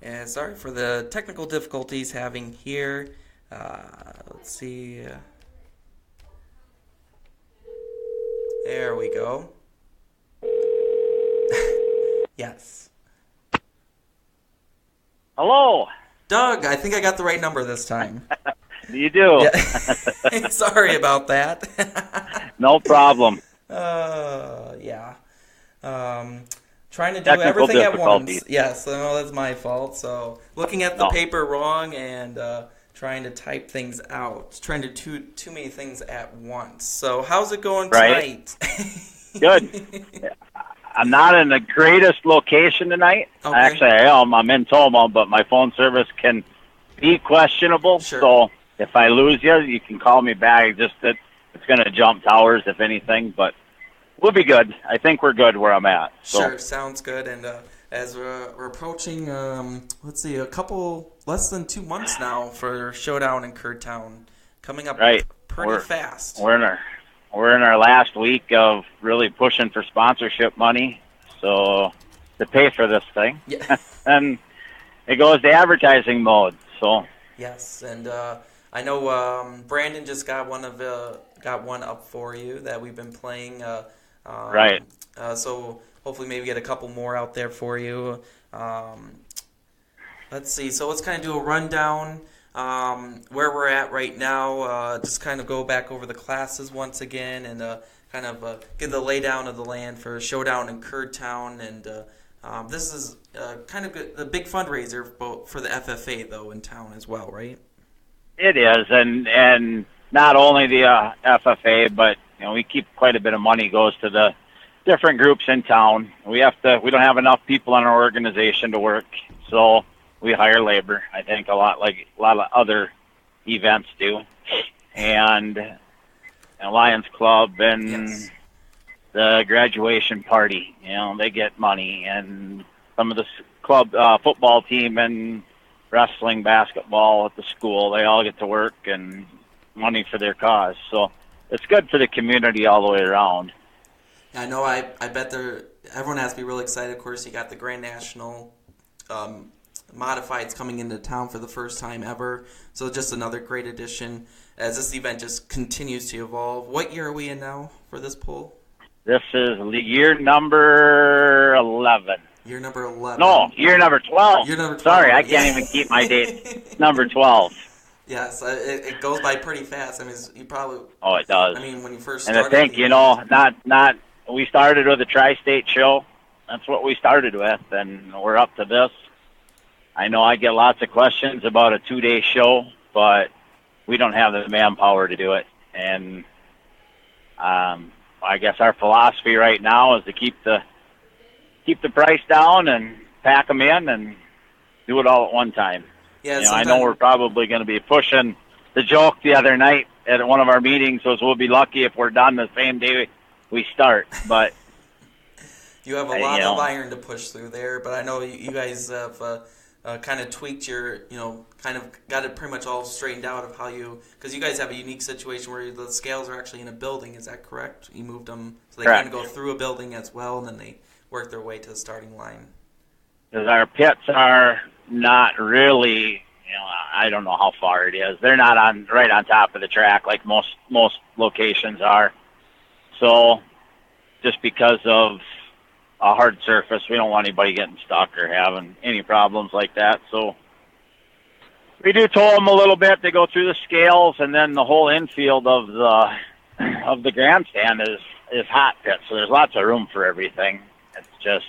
Yeah, sorry for the technical difficulties having here. Let's see. There we go. Yes. Hello. Doug, I think I got the right number this time. You do. Yeah. Sorry about that. No problem. Yeah. Trying to do Technical everything at difficulties. once. Yes, I know that's my fault. So looking at the paper wrong and trying to type things out, trying to do too many things at once. So how's it going tonight? Good. I'm not in the greatest location tonight. Okay. Actually, I am. I'm in Toma, but my phone service can be questionable. Sure. So if I lose you, you can call me back. Just that it's going to jump towers, if anything. But we'll be good. I think we're good where I'm at. So. Sure, sounds good. And as we're approaching, let's see, less than 2 months now for Showdown in Kurdtown, coming up pretty fast. We're in our last week of really pushing for sponsorship money, so to pay for this thing. Yeah. And it goes to advertising mode. So yes, and I know Brandon just got one up for you that we've been playing. Right. So hopefully maybe get a couple more out there for you. Let's see. So let's kind of do a rundown. Where we're at right now, just kind of go back over the classes once again and kind of give the laydown of the land for Showdown in Kurdtown. And this is kind of the big fundraiser for the FFA, though, in town as well, right? it is, and not only the FFA, but we keep quite a bit of money goes to the different groups in town. We don't have enough people in our organization to work, so we hire labor. I think a lot of other events do, and Lions Club and yes. the graduation party. They get money, and some of the club football team and wrestling, basketball at the school. They all get to work and money for their cause. So it's good for the community all the way around. I know. I bet everyone has to be really excited. Of course, you got the Grand National Modifieds coming into town for the first time ever. So just another great addition as this event just continues to evolve. What year are we in now for this poll? This is year number 11. Year number 11. No, year number 12. Year number 12. Sorry, I can't even keep my date. Number 12. Yes, it goes by pretty fast. I mean, you probably. Oh, it does. I mean, when you first and started. I think we started with a tri-state show. That's what we started with, and we're up to this. I know I get lots of questions about a 2-day show, but we don't have the manpower to do it. And I guess our philosophy right now is to keep the price down and pack them in and do it all at one time. Yeah, I know we're probably going to be pushing. The joke the other night at one of our meetings was we'll be lucky if we're done the same day we start. But you have a lot of iron to push through there. But I know you guys have kind of tweaked your, kind of got it pretty much all straightened out of how because you guys have a unique situation where the scales are actually in a building. Is that correct? You moved them so they kind of go through a building as well, and then they work their way to the starting line. Because our pits are not really, I don't know how far it is. They're not right on top of the track like most locations are. So just because of a hard surface, we don't want anybody getting stuck or having any problems like that. So we do tow them a little bit. They go through the scales, and then the whole infield of the grandstand is hot pit. So there's lots of room for everything. It's just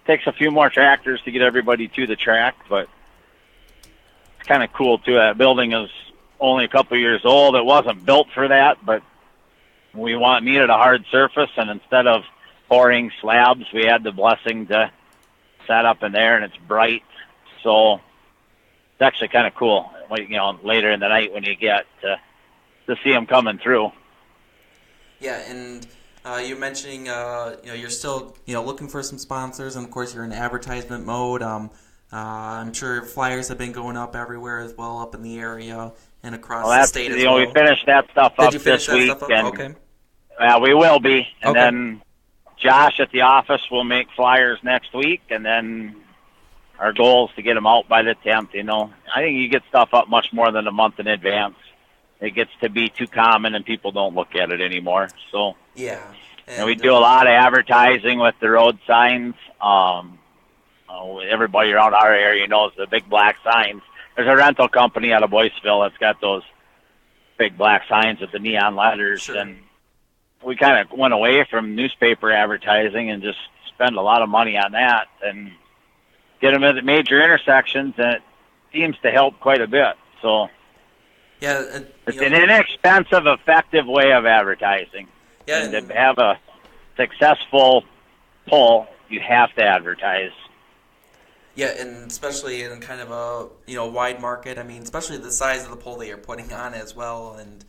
takes a few more tractors to get everybody to the track, but it's kind of cool too. That building is only a couple years old. It wasn't built for that, but we needed a hard surface, and instead of pouring slabs, we had the blessing to set up in there, and it's bright. So it's actually kind of cool. Later in the night when you get to see them coming through. Yeah, and you're mentioning, you're still, looking for some sponsors, and of course you're in advertisement mode. I'm sure flyers have been going up everywhere as well, up in the area and across the state as well. We finished that stuff up this week. Okay. We will be, and okay. then Josh at the office will make flyers next week, and then our goal is to get them out by the 10th. I think you get stuff up much more than a month in advance. It gets to be too common, and people don't look at it anymore. So yeah, and we do a lot of advertising with the road signs. Everybody around our area knows the big black signs. There's a rental company out of Boyceville that's got those big black signs with the neon letters, sure. and we kind of went away from newspaper advertising and just spend a lot of money on that and get them at the major intersections, and it seems to help quite a bit. So Yeah, it's an inexpensive, effective way of advertising. Yeah, and to have a successful pull, you have to advertise. Yeah, and especially in kind of a wide market. I mean, especially the size of the pole that you're putting on as well, and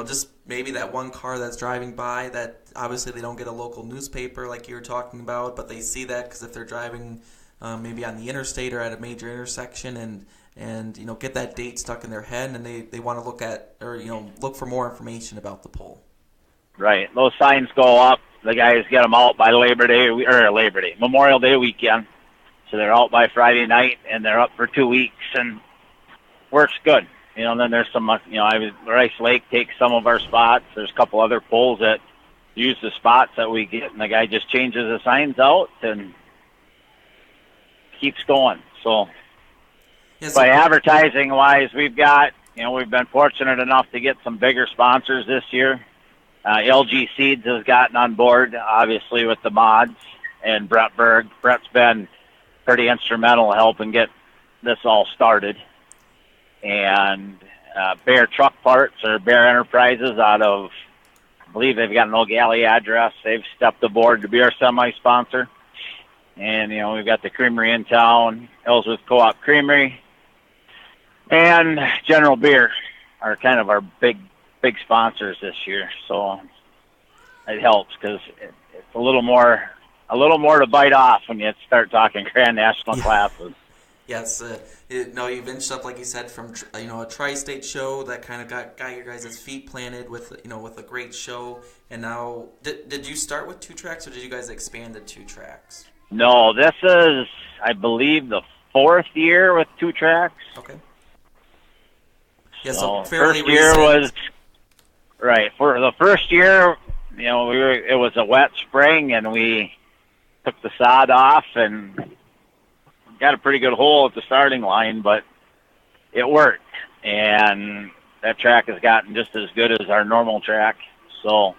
just maybe that one car that's driving by that obviously they don't get a local newspaper like you were talking about, but they see that because if they're driving maybe on the interstate or at a major intersection and get that date stuck in their head, and they want to look at or look for more information about the pole. Right, those signs go up. The guys get them out by Memorial Day weekend. So they're out by Friday night, and they're up for 2 weeks, and works good. And then there's some, Rice Lake takes some of our spots. There's a couple other poles that use the spots that we get, and the guy just changes the signs out and keeps going. So, by advertising-wise, we've been fortunate enough to get some bigger sponsors this year. LG Seeds has gotten on board, obviously, with the mods, and Brett Berg. Brett's been pretty instrumental helping get this all started. And Bear Truck Parts or Bear Enterprises out of, I believe they've got an Old Galley address. They've stepped aboard to be our semi-sponsor. And, we've got the creamery in town, Ellsworth Co-op Creamery, and General Beer are kind of our big sponsors this year. So it helps because it's a little more to bite off when you start talking Grand National classes. Yes, you've inched up, like you said, from a tri-state show that kind of got your guys' feet planted with with a great show, and now did you start with 2 tracks or did you guys expand to 2 tracks? No, this is, I believe, the 4th year with 2 tracks. Okay. Yeah, so fairly first year recent. was right for the first year. It was a wet spring, and we took the sod off and got a pretty good hole at the starting line, but it worked. And that track has gotten just as good as our normal track. So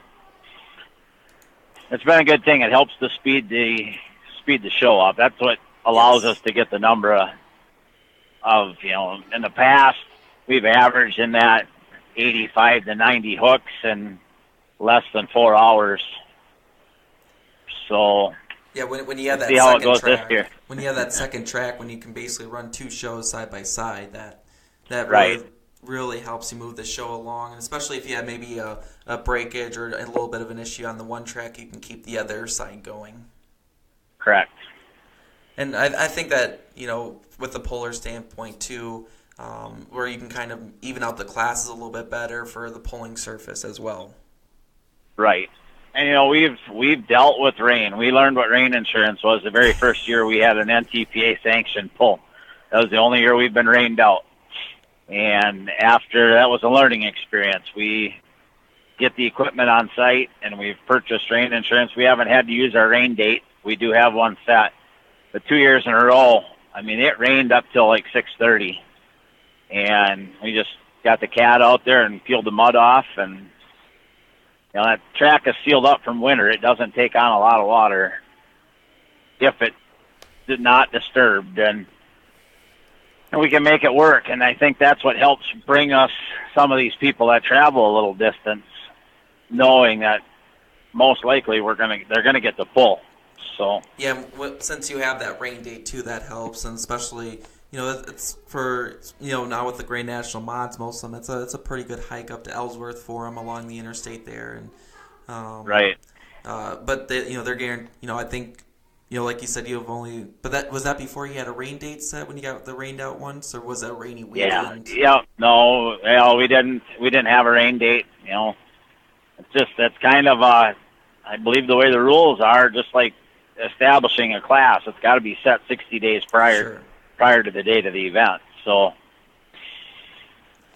it's been a good thing. It helps to speed the show up. That's what allows us to get the number of in the past, we've averaged in that 85 to 90 hooks in less than 4 hours. So yeah, when you have that see how it second goes track, this year. when you have that second track, when you can basically run 2 shows side by side, that Right. really helps you move the show along, and especially if you have maybe a breakage or a little bit of an issue on the one track, you can keep the other side going. Correct. And I think that, with the polar standpoint too, where you can kind of even out the classes a little bit better for the pulling surface as well. Right. And, we've dealt with rain. We learned what rain insurance was the very first year we had an NTPA sanctioned pull. That was the only year we've been rained out. And after that was a learning experience. We get the equipment on site, and we've purchased rain insurance. We haven't had to use our rain date. We do have one set. But 2 years in a row, it rained up till like 6:30. And we just got the cat out there and peeled the mud off. And, that track is sealed up from winter. It doesn't take on a lot of water if it did not disturbed. And we can make it work. And I think that's what helps bring us some of these people that travel a little distance, knowing that most likely they're gonna get the pull. So yeah, since you have that rain date too, that helps, and especially it's for now with the Grand National mods, most of them it's a pretty good hike up to Ellsworth for them along the interstate there, and right. But they're guaranteed. I think like you said, you have only. But was that before you had a rain date set when you got the rained out once, or was that a rainy weekend? Yeah. No, we didn't have a rain date. That's kind of I believe the way the rules are, just like establishing a class, it's got to be set 60 days prior to the date of the event. So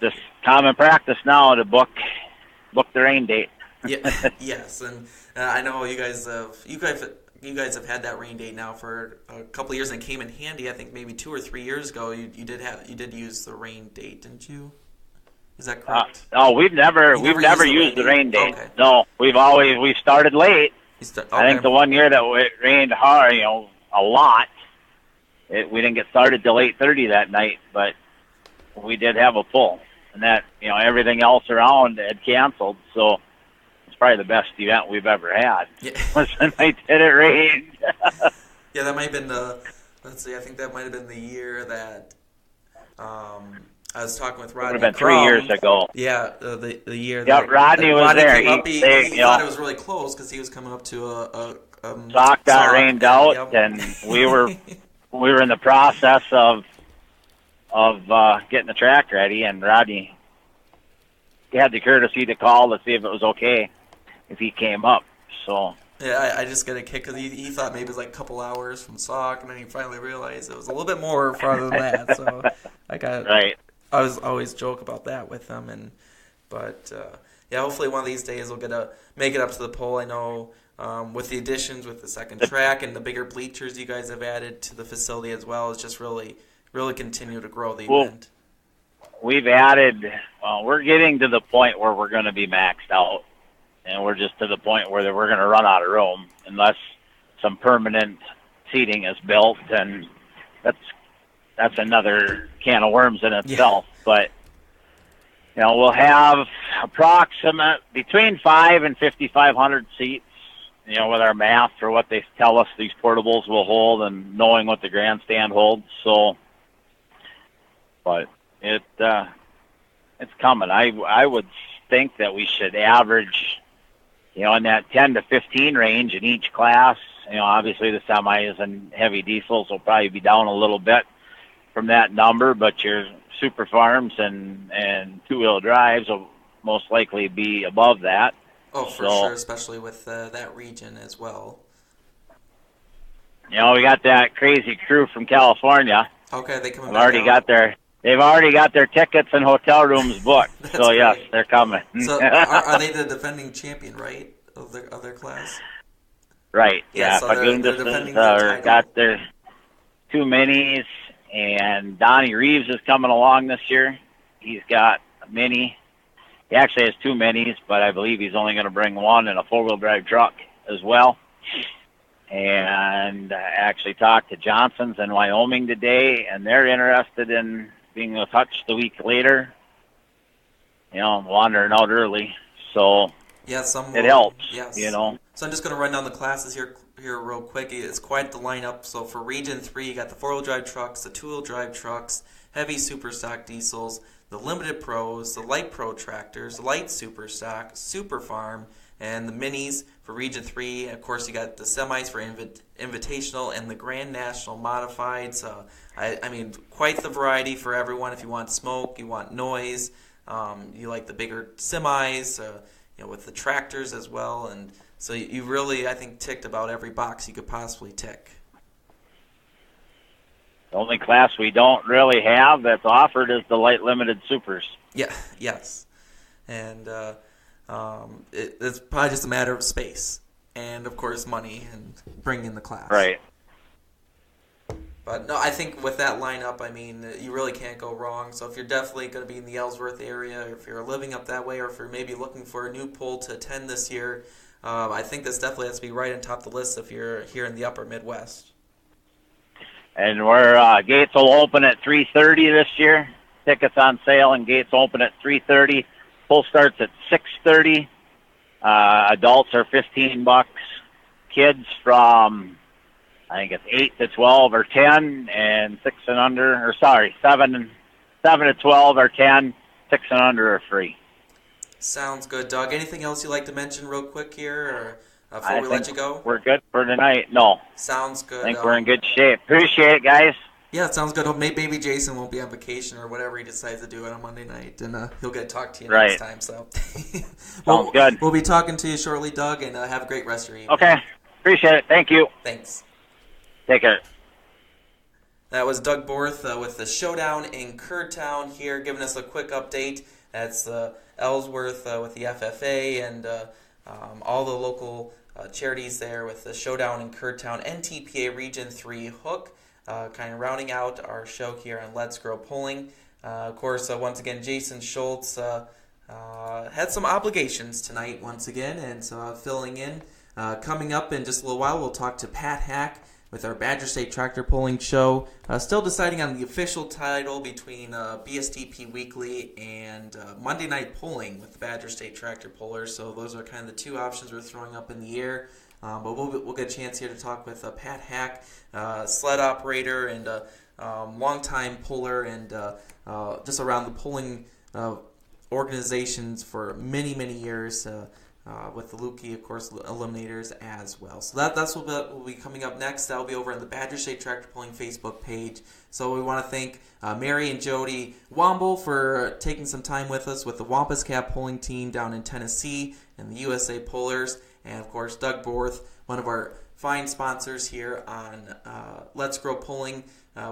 just common practice now to book the rain date. Yeah, yes, and I know you guys have had that rain date now for a couple of years, and it came in handy. I think maybe 2 or 3 years ago you did use the rain date, didn't you? Is that correct? No, we've never You never used the rain date. Okay. No, we started late. I think the one year that it rained hard, a lot, we didn't get started till 8:30 that night, but we did have a pull, and that everything else around had canceled. So it's probably the best event we've ever had. Yeah. Was the night that it rained. Yeah, that might have been let's see, I think that might have been the year that I was talking with Rodney. It would have been 3 years ago. Yeah, the year that Rodney was there. Came up, he thought it was really close because he was coming up to a sock got rained out, and we were in the process of getting the track ready, and Rodney had the courtesy to call to see if it was okay if he came up. So yeah, I just got a kick because he thought maybe it was like a couple hours from Sauk, and then he finally realized it was a little bit more farther than that. So right. I was always joke about that with him, but hopefully one of these days we'll get to make it up to the pole. I know with the additions, with the second track and the bigger bleachers you guys have added to the facility as well, it's just really continue to grow the event. We've added. We're getting to the point where we're going to be maxed out, and we're just to the point where we're going to run out of room unless some permanent seating is built, and that's another can of worms in itself. Yeah. But we'll have approximate between 5 and 5,500 seats. With our math for what they tell us these portables will hold, and knowing what the grandstand holds. So, but it's coming. I would think that we should average, in that 10 to 15 range in each class. Obviously the semis and heavy diesels will probably be down a little bit from that number, but your super farms and two-wheel drives will most likely be above that. Oh, for sure, especially with that region as well. We got that crazy crew from California. Okay, they coming. They've already got their tickets and hotel rooms booked. So great. Yes, they're coming. So are they the defending champion, right, of their class? Right. Yeah. So Fagundes got their 2 minis, and Donnie Reeves is coming along this year. He's got a mini. He actually has 2 minis, but I believe he's only going to bring one and a 4-wheel drive truck as well. And I actually talked to Johnson's in Wyoming today, and they're interested in being a touch the week later, wandering out early. So yeah, it helps, yes. So I'm just going to run down the classes here real quick. It's quite the lineup. So for Region 3, you got the 4-wheel drive trucks, the 2-wheel drive trucks, heavy super stock diesels, the limited pros, the light pro tractors, the light super stock, super farm, and the minis for Region 3. Of course, you got the semis for Invitational and the Grand National Modified. So, I mean, quite the variety for everyone. If you want smoke, you want noise, you like the bigger semis, with the tractors as well. And so you really, I think, ticked about every box you could possibly tick. The only class we don't really have that's offered is the light limited supers. Yeah, yes. And it's probably just a matter of space and, of course, money and bringing the class. Right. But, no, I think with that lineup, I mean, you really can't go wrong. So if you're definitely going to be in the Ellsworth area, or if you're living up that way, or if you're maybe looking for a new pool to attend this year, I think this definitely has to be right on top of the list if you're here in the upper Midwest. And gates will open at 3:30 this year. Tickets on sale, and gates open at 3:30. Pool starts at 6:30. Adults are $15. Kids from, I think it's 8 to 12 or 10, and 7 to 12 or 10. 6 and under are free. Sounds good, Doug. Anything else you'd like to mention real quick here, or before we let you go? We're good for tonight. No. Sounds good. I think we're in good shape. Appreciate it, guys. Yeah, it sounds good. Maybe Jason won't be on vacation or whatever he decides to do on a Monday night, and he'll get to talk to you next time. So, sounds good. We'll be talking to you shortly, Doug, and have a great rest of your evening. Okay, appreciate it. Thank you. Thanks. Take care. That was Doug Borth with the Showdown in Kerrtown here, giving us a quick update. That's Ellsworth with the FFA and all the local charities there with the Showdown in Kerrtown, NTPA Region 3 Hook. Kind of rounding out our show here on Let's Grow Polling. Of course, once again, Jason Schultz had some obligations tonight once again, and so filling in. Coming up in just a little while, we'll talk to Pat Hack with our Badger State Tractor Pulling Show. Still deciding on the official title between BSTP Weekly and Monday Night Pulling with the Badger State Tractor Pullers. So those are kind of the two options we're throwing up in the air. But we'll get a chance here to talk with Pat Hack, sled operator and longtime puller, and just around the pulling organizations for many, many years. With the Lukey, of course, Eliminators as well. So that's what will be coming up next. That'll be over on the Badger State Tractor Pulling Facebook page. So we want to thank Mary and Jody Wamble for taking some time with us with the Wampus Cap pulling team down in Tennessee and the USA Pullers. And, of course, Doug Borth, one of our fine sponsors here on Let's Grow Pulling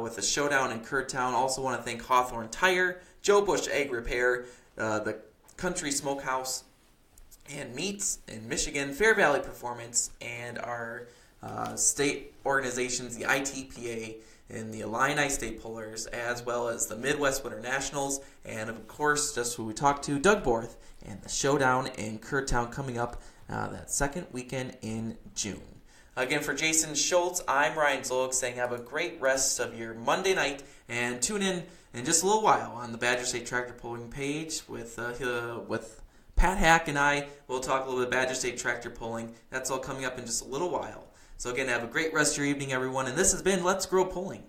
with the Showdown in Kurtown. Also want to thank Hawthorne Tire, Joe Bush Egg Repair, the Country Smokehouse and Meats in Michigan, Fair Valley Performance, and our state organizations, the ITPA and the Illini State Pullers, as well as the Midwest Winter Nationals, and of course, just who we talked to, Doug Borth, and the Showdown in Kurtown coming up that second weekend in June. Again, for Jason Schultz, I'm Ryan Zolg saying have a great rest of your Monday night, and tune in just a little while on the Badger State Tractor Pulling page with Pat Hack and I will talk a little bit Badger State Tractor Pulling. That's all coming up in just a little while. So again, have a great rest of your evening, everyone. And this has been Let's Grow Pulling.